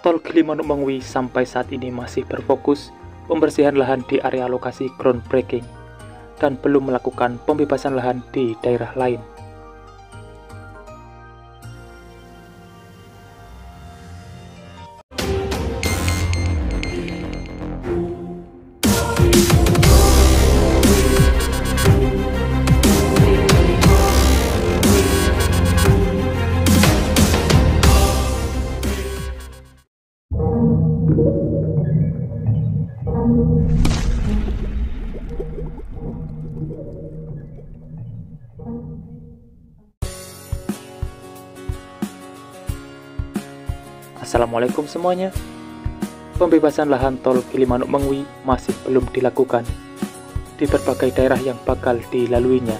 Tol Gilimanuk Mengwi sampai saat ini masih berfokus pembersihan lahan di area lokasi groundbreaking dan belum melakukan pembebasan lahan di daerah lain. Assalamualaikum semuanya. Pembebasan lahan tol Gilimanuk Mengwi masih belum dilakukan di berbagai daerah yang bakal dilaluinya.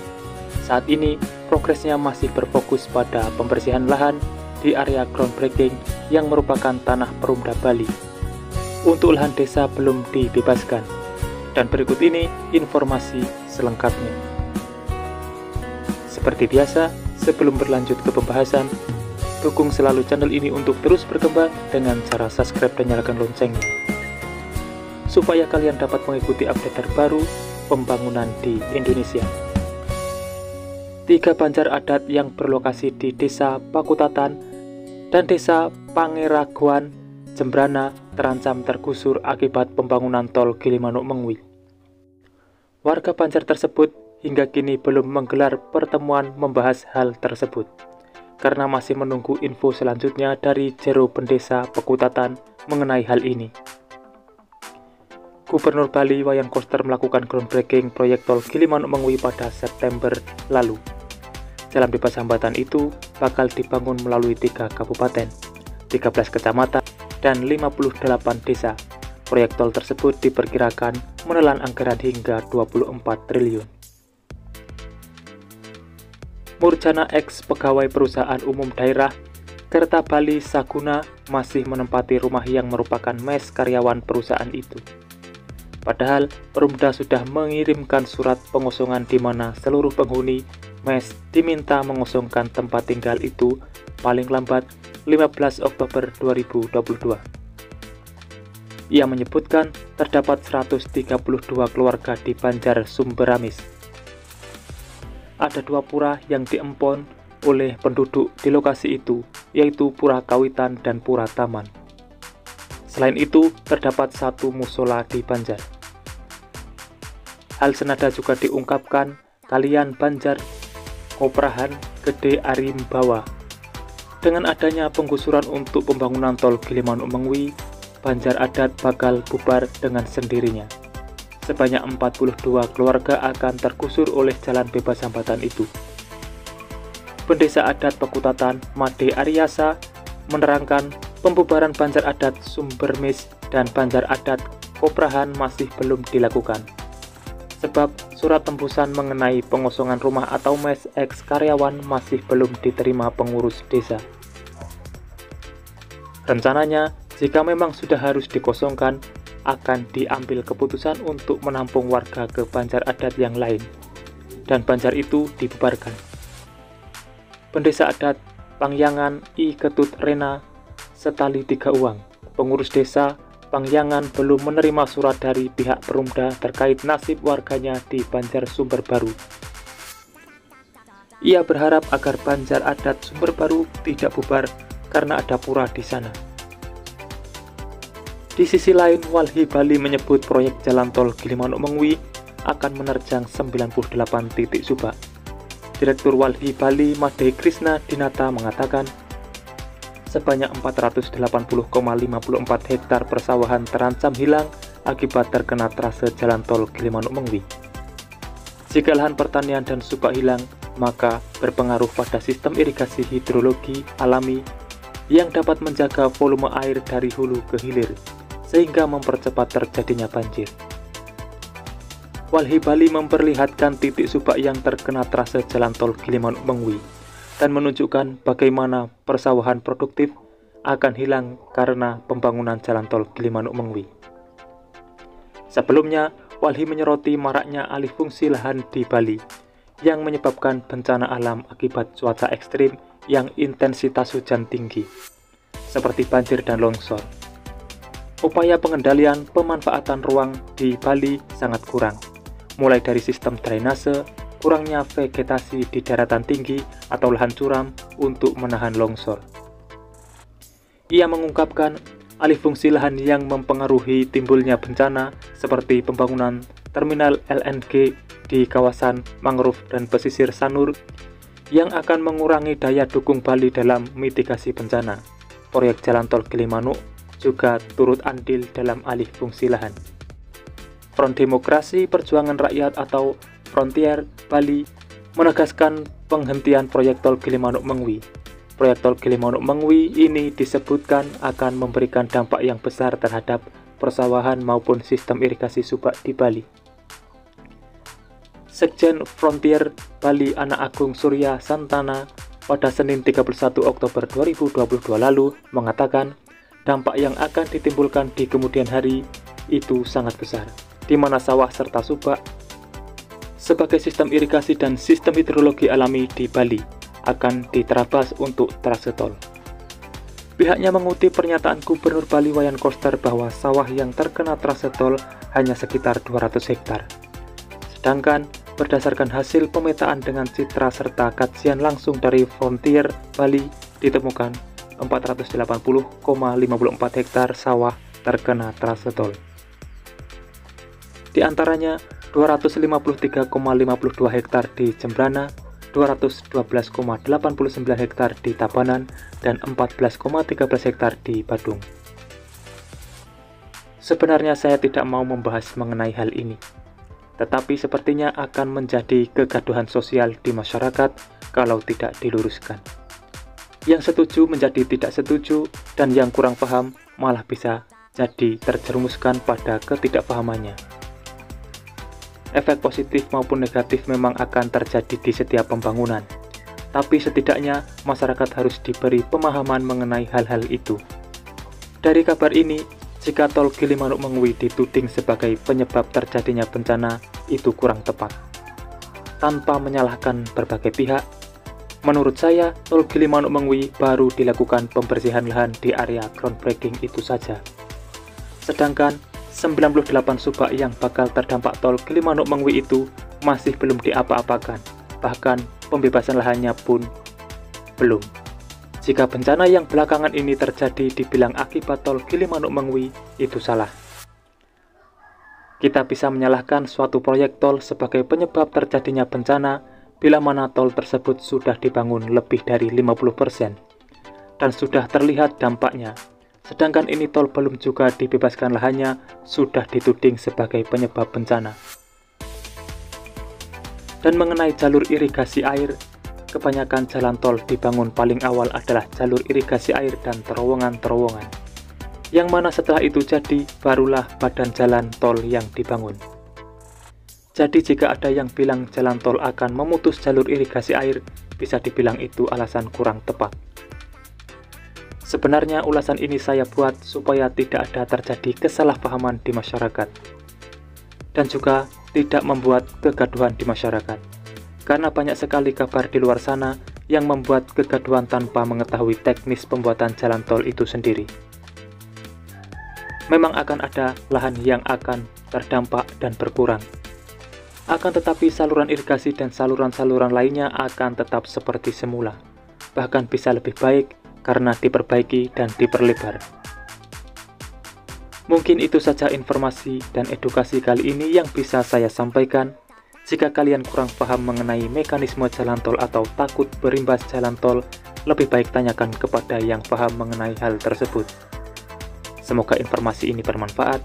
Saat ini progresnya masih berfokus pada pembersihan lahan di area groundbreaking yang merupakan tanah Perumda Bali. Untuk lahan desa belum dibebaskan. Dan berikut ini informasi selengkapnya. Seperti biasa, sebelum berlanjut ke pembahasan, dukung selalu channel ini untuk terus berkembang dengan cara subscribe dan nyalakan loncengnya, supaya kalian dapat mengikuti update terbaru pembangunan di Indonesia. 3 banjar adat yang berlokasi di Desa Pakutatan dan Desa Pangeraguan, Jembrana terancam tergusur akibat pembangunan tol Gilimanuk Mengwi. Warga banjar tersebut hingga kini belum menggelar pertemuan membahas hal tersebut, karena masih menunggu info selanjutnya dari Jero Pendesa Pakutatan mengenai hal ini. Gubernur Bali Wayan Koster melakukan groundbreaking proyek tol Gilimanuk Mengwi pada September lalu. Jalan bebas hambatan itu bakal dibangun melalui 3 kabupaten, 13 kecamatan, dan 58 desa. Proyek tol tersebut diperkirakan menelan anggaran hingga 24 triliun. Murjana X, pegawai perusahaan umum daerah Kerta Bali Saguna, masih menempati rumah yang merupakan mes karyawan perusahaan itu. Padahal Perumda sudah mengirimkan surat pengosongan di mana seluruh penghuni mes diminta mengosongkan tempat tinggal itu paling lambat 15 Oktober 2022. Ia menyebutkan terdapat 132 keluarga di Banjar Sumberamis. Ada 2 pura yang diempon oleh penduduk di lokasi itu, yaitu Pura Kawitan dan Pura Taman. Selain itu, terdapat 1 musola di Banjar. Hal senada juga diungkapkan Kalian Banjar Koprahan Gede Arimbawa. Dengan adanya penggusuran untuk pembangunan tol Gilimanuk Mengwi, Banjar adat bakal bubar dengan sendirinya. Sebanyak 42 keluarga akan tergusur oleh jalan bebas hambatan itu. Pendesa adat Pakutatan Made Aryasa menerangkan pembubaran Banjar adat Sumbermis dan Banjar adat Koprahan masih belum dilakukan, sebab surat tembusan mengenai pengosongan rumah atau mes ex karyawan masih belum diterima pengurus desa. Rencananya, jika memang sudah harus dikosongkan, akan diambil keputusan untuk menampung warga ke Banjar adat yang lain, dan Banjar itu dibubarkan. Pendesa adat Pangyangan I Ketut Rena Setali 3 Uang, pengurus desa Pangyangan, belum menerima surat dari pihak Perumda terkait nasib warganya di Banjar Sumber Baru. Ia berharap agar Banjar adat Sumber Baru tidak bubar karena ada pura di sana. Di sisi lain, Walhi Bali menyebut proyek jalan tol Gilimanuk Mengwi akan menerjang 98 titik subak. Direktur Walhi Bali Made Krishna Dinata mengatakan, sebanyak 480,54 hektar persawahan terancam hilang akibat terkena trase jalan tol Gilimanuk Mengwi. Jika lahan pertanian dan subak hilang, maka berpengaruh pada sistem irigasi hidrologi alami yang dapat menjaga volume air dari hulu ke hilir, sehingga mempercepat terjadinya banjir. Walhi Bali memperlihatkan titik subak yang terkena trase jalan tol Gilimanuk Mengwi dan menunjukkan bagaimana persawahan produktif akan hilang karena pembangunan jalan tol Gilimanuk Mengwi. Sebelumnya, Walhi menyoroti maraknya alih fungsi lahan di Bali yang menyebabkan bencana alam akibat cuaca ekstrim yang intensitas hujan tinggi. seperti banjir dan longsor. Upaya pengendalian pemanfaatan ruang di Bali sangat kurang, mulai dari sistem drainase, kurangnya vegetasi di daratan tinggi atau lahan curam untuk menahan longsor. Ia mengungkapkan alih fungsi lahan yang mempengaruhi timbulnya bencana seperti pembangunan terminal LNG di kawasan mangrove dan pesisir Sanur yang akan mengurangi daya dukung Bali dalam mitigasi bencana. Proyek jalan tol Gilimanuk juga turut andil dalam alih fungsi lahan. Front Demokrasi Perjuangan Rakyat atau Frontier Bali menegaskan penghentian proyek tol Gilimanuk Mengwi. Proyek tol Gilimanuk Mengwi ini disebutkan akan memberikan dampak yang besar terhadap persawahan maupun sistem irigasi subak di Bali. Sekjen Frontier Bali Anak Agung Surya Santana pada Senin 31 Oktober 2022 lalu mengatakan dampak yang akan ditimbulkan di kemudian hari itu sangat besar, di mana sawah serta subak sebagai sistem irigasi dan sistem hidrologi alami di Bali akan diterabas untuk trase tol. Pihaknya mengutip pernyataan Gubernur Bali Wayan Koster bahwa sawah yang terkena trase tol hanya sekitar 200 hektar. Sedangkan berdasarkan hasil pemetaan dengan citra serta kajian langsung dari Frontier Bali ditemukan 480,54 hektar sawah terkena trase tol. Di antaranya 253,52 hektar di Jembrana, 212,89 hektar di Tabanan, dan 14,13 hektar di Badung. Sebenarnya saya tidak mau membahas mengenai hal ini, tetapi sepertinya akan menjadi kegaduhan sosial di masyarakat kalau tidak diluruskan. Yang setuju menjadi tidak setuju, dan yang kurang paham malah bisa jadi terjerumuskan pada ketidakpahamannya. Efek positif maupun negatif memang akan terjadi di setiap pembangunan, tapi setidaknya masyarakat harus diberi pemahaman mengenai hal-hal itu. Dari kabar ini, jika tol Gilimanuk Mengwi dituding sebagai penyebab terjadinya bencana, itu kurang tepat. Tanpa menyalahkan berbagai pihak, menurut saya tol Gilimanuk Mengwi baru dilakukan pembersihan lahan di area groundbreaking itu saja. Sedangkan 98 subak yang bakal terdampak tol Gilimanuk Mengwi itu masih belum diapa-apakan, bahkan pembebasan lahannya pun belum. Jika bencana yang belakangan ini terjadi dibilang akibat tol Gilimanuk Mengwi, itu salah. Kita bisa menyalahkan suatu proyek tol sebagai penyebab terjadinya bencana bila mana tol tersebut sudah dibangun lebih dari 50% dan sudah terlihat dampaknya. Sedangkan ini tol belum juga dibebaskan lahannya, sudah dituding sebagai penyebab bencana. Dan mengenai jalur irigasi air, kebanyakan jalan tol dibangun paling awal adalah jalur irigasi air dan terowongan-terowongan. Yang mana setelah itu jadi, barulah badan jalan tol yang dibangun. Jadi jika ada yang bilang jalan tol akan memutus jalur irigasi air, bisa dibilang itu alasan kurang tepat. Sebenarnya ulasan ini saya buat supaya tidak ada terjadi kesalahpahaman di masyarakat dan juga tidak membuat kegaduhan di masyarakat, karena banyak sekali kabar di luar sana yang membuat kegaduhan tanpa mengetahui teknis pembuatan jalan tol itu sendiri. Memang akan ada lahan yang akan terdampak dan berkurang, akan tetapi saluran irigasi dan saluran-saluran lainnya akan tetap seperti semula, bahkan bisa lebih baik karena diperbaiki dan diperlebar. Mungkin itu saja informasi dan edukasi kali ini yang bisa saya sampaikan. Jika kalian kurang paham mengenai mekanisme jalan tol atau takut berimbas jalan tol, lebih baik tanyakan kepada yang paham mengenai hal tersebut. Semoga informasi ini bermanfaat,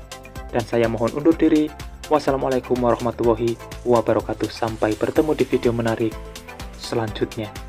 dan saya mohon undur diri. Wassalamualaikum warahmatullahi wabarakatuh. Sampai bertemu di video menarik selanjutnya.